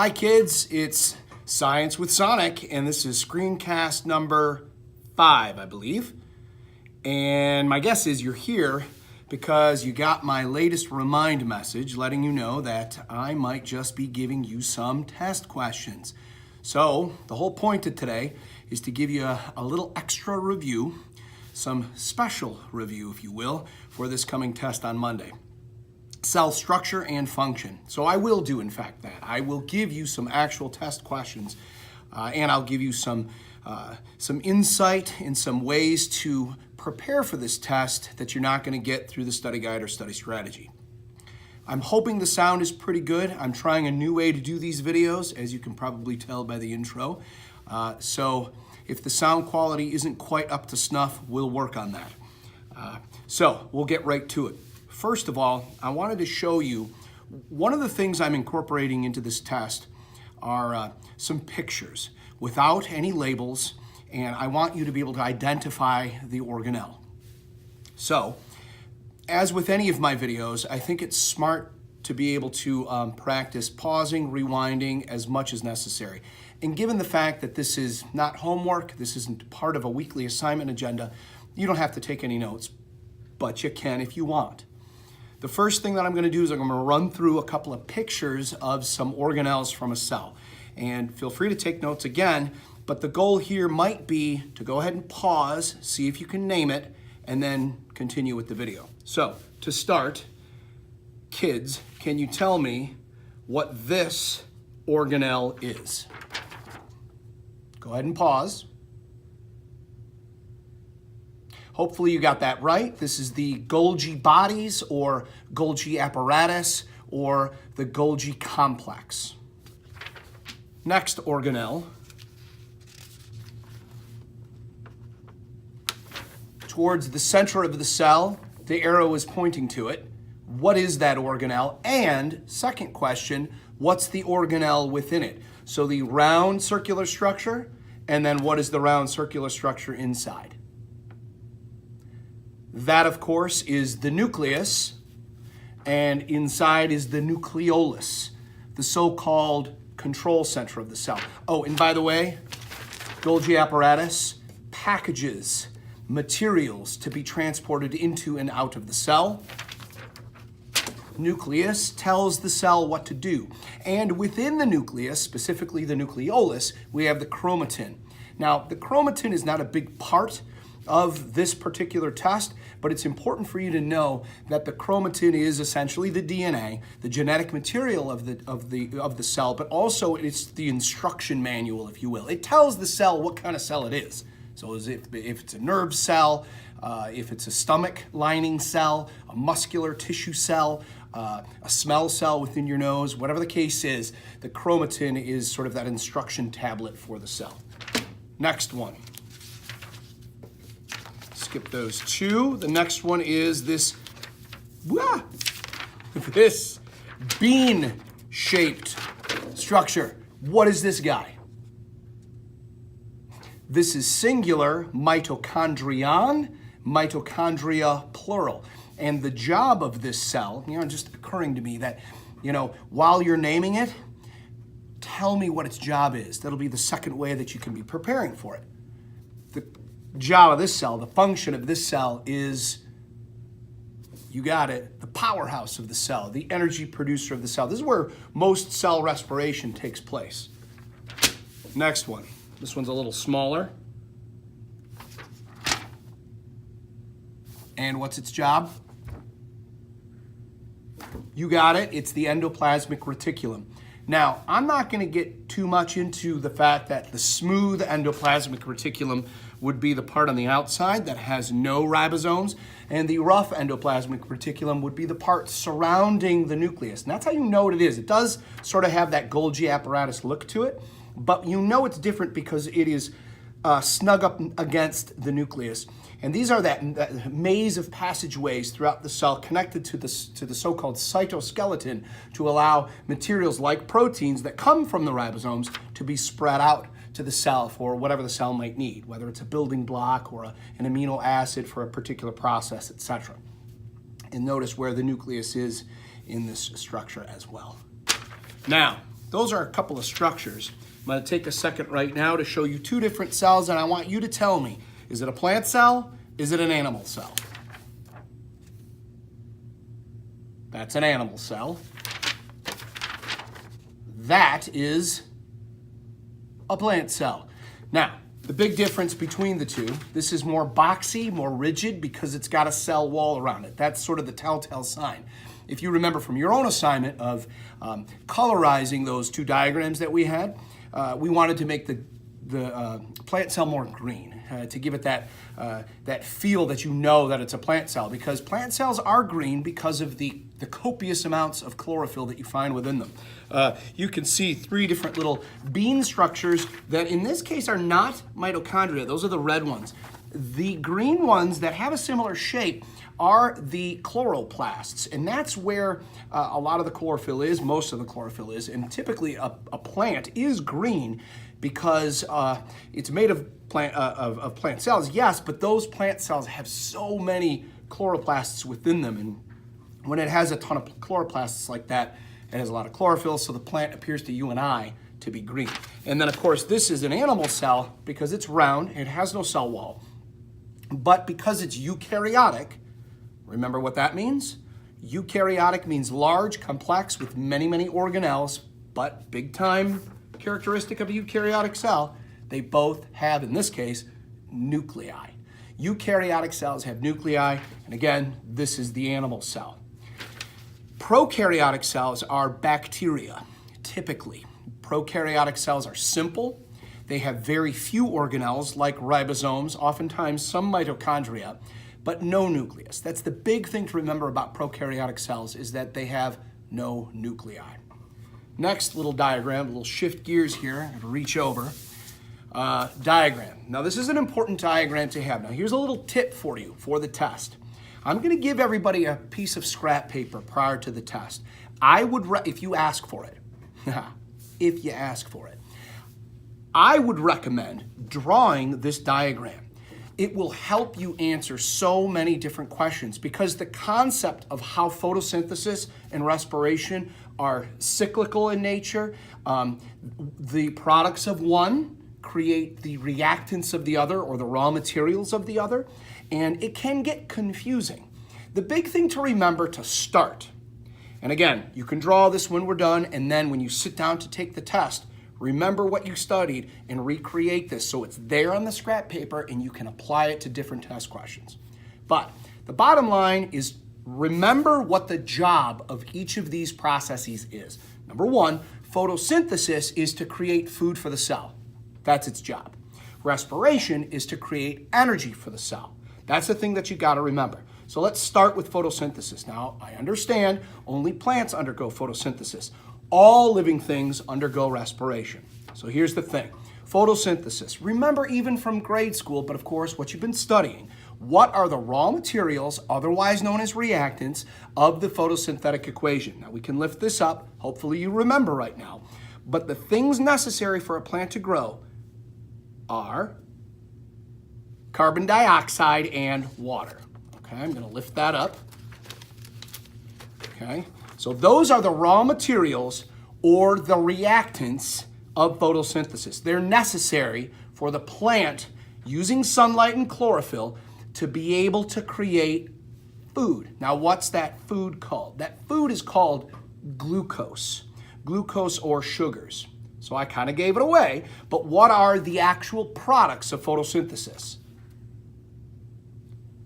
Hi kids, it's Science with Sonic, and this is Screencast number 5, I believe. And my guess is you're here because you got my latest remind message letting you know that I might just be giving you some test questions. So the whole point of today is to give you a little extra review, some special review, if you will, for this coming test on Monday. Cell structure and function. So I will do, in fact, that. I will give you some actual test questions, and I'll give you some insight and some ways to prepare for this test that you're not going to get through the study guide or study strategy. I'm hoping the sound is pretty good. I'm trying a new way to do these videos, as you can probably tell by the intro. So if the sound quality isn't quite up to snuff, we'll work on that. So we'll get right to it. First of all, I wanted to show you one of the things I'm incorporating into this test are some pictures without any labels, and I want you to be able to identify the organelle. So, as with any of my videos, I think it's smart to be able to practice pausing, rewinding as much as necessary. And given the fact that this is not homework, this isn't part of a weekly assignment agenda, you don't have to take any notes, but you can if you want. The first thing that I'm going to do is I'm going to run through a couple of pictures of some organelles from a cell. And feel free to take notes again, but the goal here might be to go ahead and pause, see if you can name it, and then continue with the video. So, to start, kids, can you tell me what this organelle is? Go ahead and pause. Hopefully you got that right. This is the Golgi bodies or Golgi apparatus or the Golgi complex. Next organelle. Towards the center of the cell, the arrow is pointing to it. What is that organelle? And second question, what's the organelle within it? So the round circular structure, and then what is the round circular structure inside? That, of course, is the nucleus, and inside is the nucleolus, the so-called control center of the cell. Oh, and by the way, Golgi apparatus packages materials to be transported into and out of the cell. Nucleus tells the cell what to do. And within the nucleus, specifically the nucleolus, we have the chromatin. Now, the chromatin is not a big part of this particular test, but it's important for you to know that the chromatin is essentially the DNA, the genetic material of the cell, but also it's the instruction manual, if you will. It tells the cell what kind of cell it is. So if it's a nerve cell, if it's a stomach lining cell, a muscular tissue cell, a smell cell within your nose, whatever the case is, the chromatin is sort of that instruction tablet for the cell. Next one. Skip those two. The next one is this bean-shaped structure. What is this guy? This is singular mitochondrion, mitochondria plural. And the job of this cell, just occurring to me that, while you're naming it, tell me what its job is. That'll be the second way that you can be preparing for it. The job of this cell, the function of this cell is, you got it, the powerhouse of the cell, the energy producer of the cell. This is where most cell respiration takes place. Next one. This one's a little smaller. And what's its job? You got it, it's the endoplasmic reticulum. Now, I'm not going to get too much into the fact that the smooth endoplasmic reticulum would be the part on the outside that has no ribosomes, and the rough endoplasmic reticulum would be the part surrounding the nucleus. And that's how you know what it is. It does sort of have that Golgi apparatus look to it, but you know it's different because it is snug up against the nucleus. And these are that maze of passageways throughout the cell connected to the so-called cytoskeleton to allow materials like proteins that come from the ribosomes to be spread out to the cell for whatever the cell might need, whether it's a building block or an amino acid for a particular process, etc. And notice where the nucleus is in this structure as well. Now, those are a couple of structures. I'm going to take a second right now to show you two different cells, and I want you to tell me, is it a plant cell? Is it an animal cell? That's an animal cell. That is a plant cell. Now, the big difference between the two, this is more boxy, more rigid because it's got a cell wall around it. That's sort of the telltale sign. If you remember from your own assignment of colorizing those two diagrams that we had, we wanted to make the plant cell more green to give it that feel that you know that it's a plant cell, because plant cells are green because of the copious amounts of chlorophyll that you find within them. You can see three different little bean structures that in this case are not mitochondria. Those are the red ones. The green ones that have a similar shape are the chloroplasts, and that's where a lot of the chlorophyll is, most of the chlorophyll is, and typically a plant is green because it's made of plant cells, yes, but those plant cells have so many chloroplasts within them, and when it has a ton of chloroplasts like that, it has a lot of chlorophyll, so the plant appears to you and I to be green. And then, of course, this is an animal cell because it's round, it has no cell wall, but because it's eukaryotic, remember what that means? Eukaryotic means large, complex, with many, many organelles, but big time characteristic of a eukaryotic cell, they both have, in this case, nuclei. Eukaryotic cells have nuclei, and again, this is the animal cell. Prokaryotic cells are bacteria, typically. Prokaryotic cells are simple. They have very few organelles, like ribosomes, oftentimes some mitochondria, but no nucleus. That's the big thing to remember about prokaryotic cells, is that they have no nuclei. Next little diagram, a little shift gears here, and reach over. Diagram. Now this is an important diagram to have. Now here's a little tip for you for the test. I'm going to give everybody a piece of scrap paper prior to the test. I would, if you ask for it, if you ask for it, I would recommend drawing this diagram. It will help you answer so many different questions, because the concept of how photosynthesis and respiration are cyclical in nature, the products of one create the reactants of the other, or the raw materials of the other, and it can get confusing. The big thing to remember to start, and again, you can draw this when we're done, and then when you sit down to take the test, remember what you studied and recreate this so it's there on the scrap paper and you can apply it to different test questions. But the bottom line is, remember what the job of each of these processes is. Number one, photosynthesis is to create food for the cell. That's its job. Respiration is to create energy for the cell. That's the thing that you got to remember. So let's start with photosynthesis. Now, I understand only plants undergo photosynthesis. All living things undergo respiration. So here's the thing. Photosynthesis. Remember even from grade school, but of course what you've been studying. What are the raw materials, otherwise known as reactants, of the photosynthetic equation? Now we can lift this up. Hopefully you remember right now. But the things necessary for a plant to grow are carbon dioxide and water. Okay, I'm going to lift that up. Okay, so those are the raw materials or the reactants of photosynthesis. They're necessary for the plant, using sunlight and chlorophyll, to be able to create food. Now, what's that food called? That food is called glucose. Glucose or sugars. So I kind of gave it away, but what are the actual products of photosynthesis?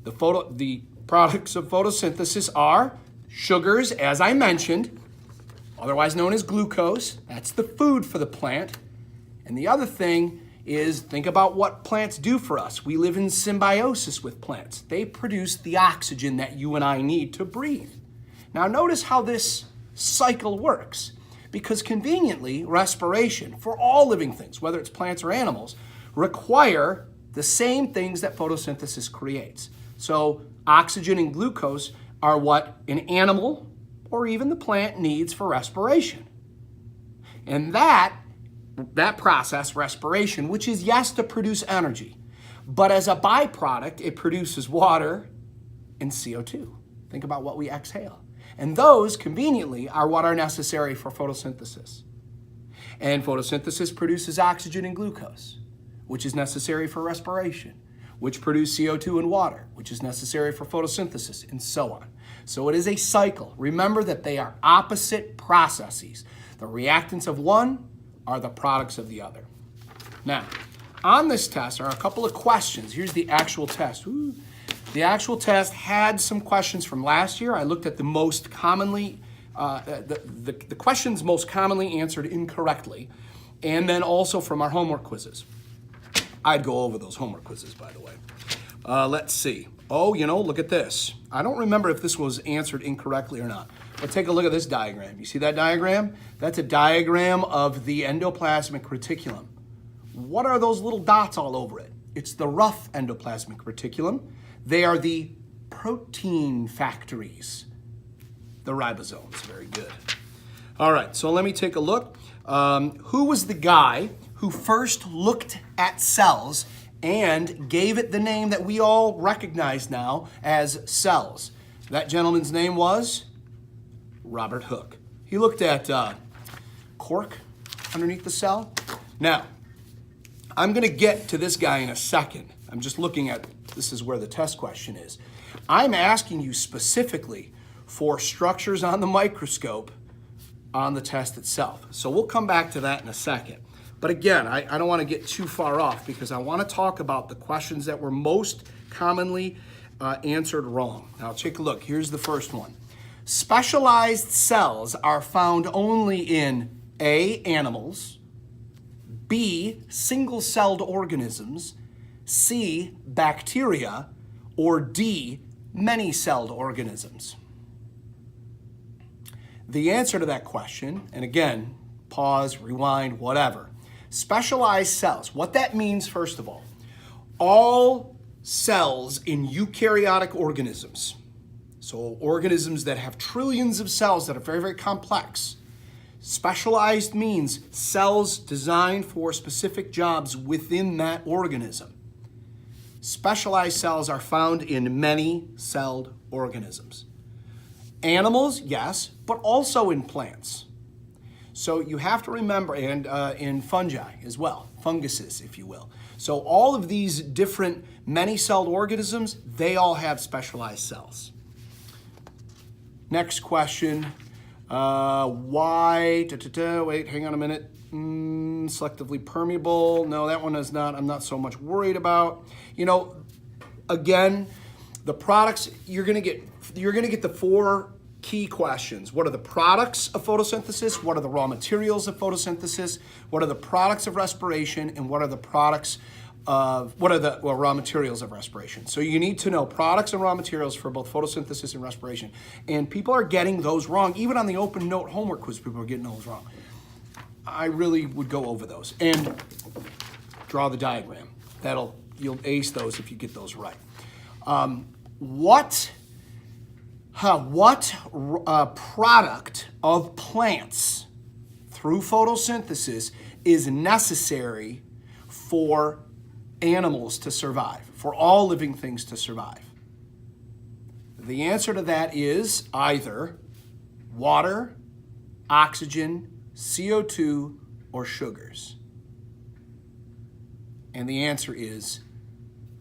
The products of photosynthesis are sugars, as I mentioned, otherwise known as glucose. That's the food for the plant. And the other thing is, think about what plants do for us. We live in symbiosis with plants. They produce the oxygen that you and I need to breathe. Now notice how this cycle works. Because conveniently, respiration for all living things, whether it's plants or animals, require the same things that photosynthesis creates. So oxygen and glucose are what an animal or even the plant needs for respiration. And that process, respiration, which is, yes, to produce energy, but as a byproduct, it produces water and CO2. Think about what we exhale. And those, conveniently, are what are necessary for photosynthesis. And photosynthesis produces oxygen and glucose, which is necessary for respiration, which produce CO2 and water, which is necessary for photosynthesis, and so on. So it is a cycle. Remember that they are opposite processes. The reactants of one are the products of the other. Now, on this test are a couple of questions. Here's the actual test. Ooh. The actual test had some questions from last year. I looked at the most commonly, the questions most commonly answered incorrectly, and then also from our homework quizzes. I'd go over those homework quizzes, by the way. Let's see. Oh, look at this. I don't remember if this was answered incorrectly or not, but take a look at this diagram. You see that diagram? That's a diagram of the endoplasmic reticulum. What are those little dots all over it? It's the rough endoplasmic reticulum. They are the protein factories, the ribosomes. Very good. All right, so let me take a look. Who was the guy who first looked at cells and gave it the name that we all recognize now as cells? That gentleman's name was Robert Hooke. He looked at cork underneath the cell. Now, I'm going to get to this guy in a second. I'm just looking at, this is where the test question is. I'm asking you specifically for structures on the microscope on the test itself. So we'll come back to that in a second. But again, I don't want to get too far off because I want to talk about the questions that were most commonly answered wrong. Now take a look. Here's the first one. Specialized cells are found only in A, animals, B, single-celled organisms, C, bacteria, or D, many-celled organisms. The answer to that question, and again, pause, rewind, whatever. Specialized cells, what that means, first of all cells in eukaryotic organisms, so organisms that have trillions of cells that are very, very complex. Specialized means cells designed for specific jobs within that organism. Specialized cells are found in many-celled organisms. Animals, yes, but also in plants. So you have to remember, and in fungi as well, funguses, if you will. So all of these different many-celled organisms, they all have specialized cells. Next question, why, wait, hang on a minute. Selectively permeable, no, that one is not, I'm not so much worried about. Again, the products, you're gonna get the four key questions. What are the products of photosynthesis? What are the raw materials of photosynthesis? What are the products of respiration? And what are the raw materials of respiration? So you need to know products and raw materials for both photosynthesis and respiration. And people are getting those wrong. Even on the open note homework quiz, people are getting those wrong. I really would go over those and draw the diagram. You'll ace those if you get those right. What product of plants through photosynthesis is necessary for animals to survive, for all living things to survive? The answer to that is either water, oxygen, CO2, or sugars. And the answer is,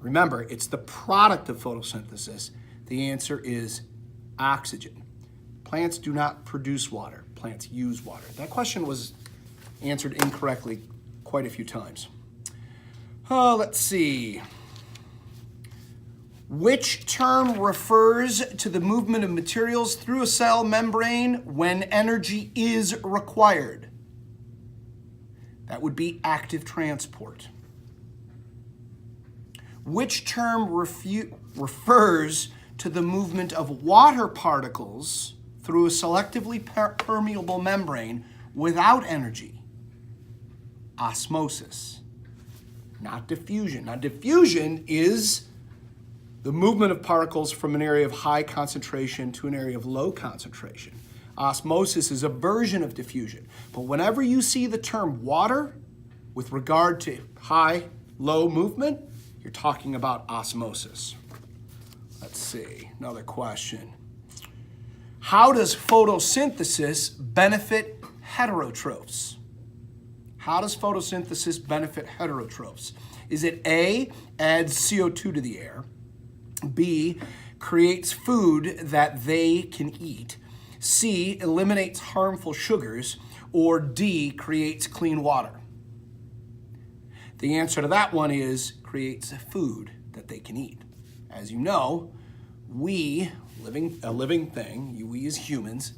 remember, it's the product of photosynthesis. The answer is oxygen. Plants do not produce water. Plants use water. That question was answered incorrectly quite a few times. Let's see. Which term refers to the movement of materials through a cell membrane when energy is required? That would be active transport. Which term refers to the movement of water particles through a selectively permeable membrane without energy? Osmosis, not diffusion. Now, diffusion is the movement of particles from an area of high concentration to an area of low concentration. Osmosis is a version of diffusion. But whenever you see the term water with regard to high-low movement, you're talking about osmosis. Let's see, another question. How does photosynthesis benefit heterotrophs? How does photosynthesis benefit heterotrophs? Is it A, adds CO2 to the air, B, creates food that they can eat, C, eliminates harmful sugars, or D, creates clean water? The answer to that one is creates food that they can eat. As you know, we, a living thing, we as humans,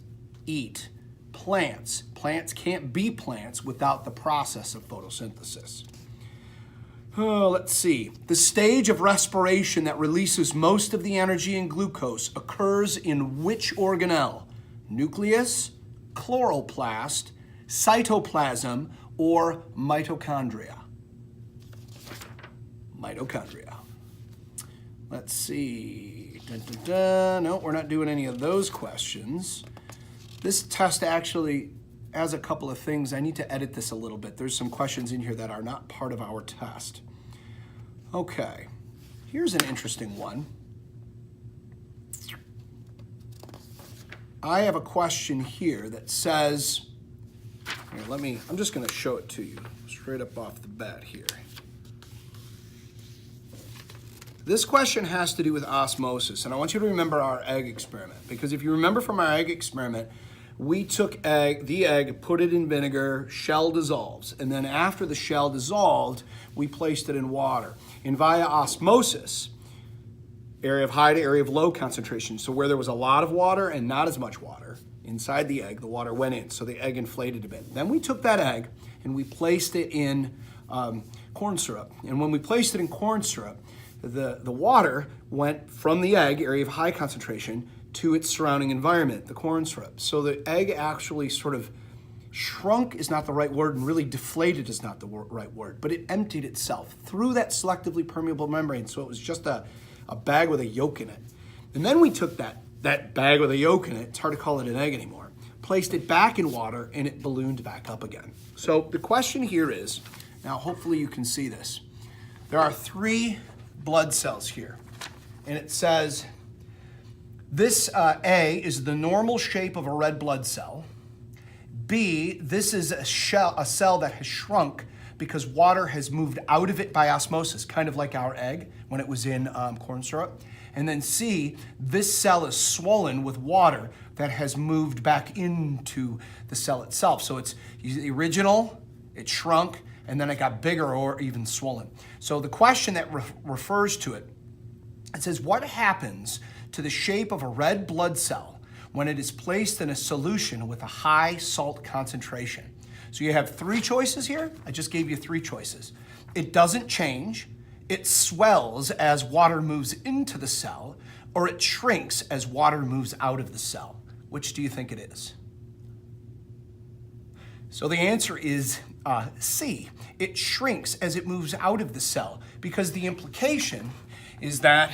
eat plants. Plants can't be plants without the process of photosynthesis. Let's see. The stage of respiration that releases most of the energy in glucose occurs in which organelle? Nucleus, chloroplast, cytoplasm, or mitochondria? Mitochondria. Let's see. Dun, dun, dun. No, we're not doing any of those questions. This test actually has a couple of things. I need to edit this a little bit. There's some questions in here that are not part of our test. Okay, here's an interesting one. I have a question here that says, here, I'm just gonna show it to you straight up off the bat here. This question has to do with osmosis, and I want you to remember our egg experiment, because if you remember from our egg experiment, we took the egg, put it in vinegar, shell dissolves, and then after the shell dissolved, we placed it in water. And via osmosis, area of high to area of low concentration, so where there was a lot of water and not as much water, inside the egg, the water went in, so the egg inflated a bit. Then we took that egg and we placed it in corn syrup. And when we placed it in corn syrup, the water went from the egg, area of high concentration, to its surrounding environment, the corn syrup. So the egg actually sort of shrunk is not the right word, and really deflated is not the right word, but it emptied itself through that selectively permeable membrane, so it was just a bag with a yolk in it. And then we took that bag with a yolk in it, it's hard to call it an egg anymore, placed it back in water, and it ballooned back up again. So the question here is, now hopefully you can see this, there are 3 blood cells here, and it says, this A is the normal shape of a red blood cell. B, this is a cell that has shrunk because water has moved out of it by osmosis, kind of like our egg when it was in corn syrup. And then C, this cell is swollen with water that has moved back into the cell itself. So it's the original, it shrunk, and then it got bigger or even swollen. So the question that refers to it, it says, what happens to the shape of a red blood cell when it is placed in a solution with a high salt concentration? So you have 3 choices here. I just gave you 3 choices. It doesn't change, it swells as water moves into the cell, or it shrinks as water moves out of the cell. Which do you think it is? So the answer is C. It shrinks as it moves out of the cell, because the implication is that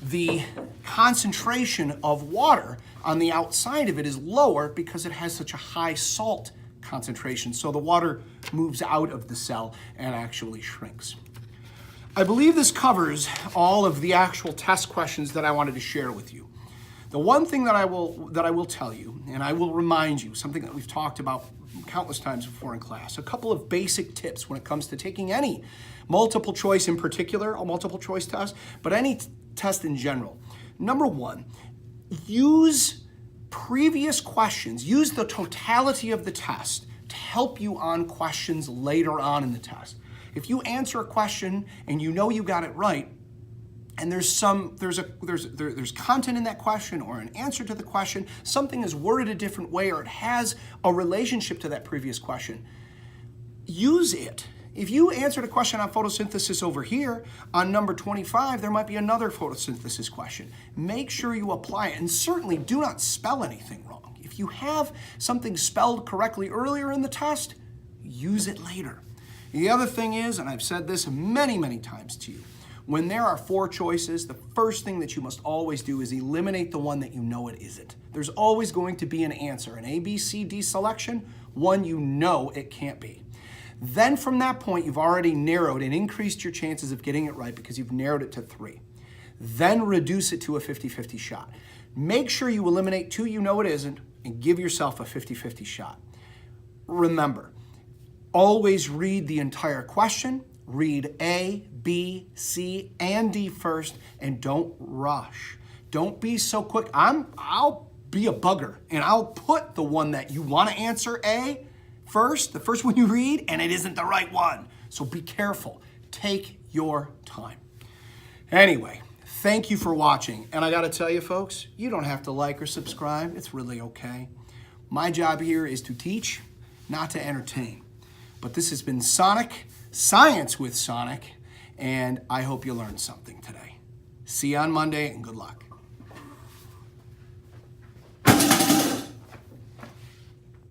the concentration of water on the outside of it is lower because it has such a high salt concentration. So the water moves out of the cell and actually shrinks. I believe this covers all of the actual test questions that I wanted to share with you. The one thing that I will tell you, and I will remind you, something that we've talked about countless times before in class, a couple of basic tips when it comes to taking any multiple choice in particular, a multiple choice test, but any test in general. Number 1, use previous questions, use the totality of the test to help you on questions later on in the test. If you answer a question and you know you got it right, and there's content in that question or an answer to the question, something is worded a different way, or it has a relationship to that previous question, use it. If you answered a question on photosynthesis over here, on number 25, there might be another photosynthesis question. Make sure you apply it, and certainly do not spell anything wrong. If you have something spelled correctly earlier in the test, use it later. The other thing is, and I've said this many, many times to you, when there are 4 choices, the first thing that you must always do is eliminate the one that you know it isn't. There's always going to be an answer, an A, B, C, D selection, one you know it can't be. Then from that point, you've already narrowed and increased your chances of getting it right because you've narrowed it to 3. Then reduce it to a 50-50 shot. Make sure you eliminate 2 you know it isn't and give yourself a 50-50 shot. Remember, Always read the entire question. Read A, B, C, and D first, and don't rush. Don't be so quick. I'll be a bugger, and I'll put the one that you want to answer A first, the first one you read, and it isn't the right one. So be careful. Take your time. Anyway, thank you for watching. And I got to tell you, folks, you don't have to like or subscribe. It's really okay. My job here is to teach, not to entertain. But this has been Science with Sonic, and I hope you learned something today. See you on Monday, and good luck.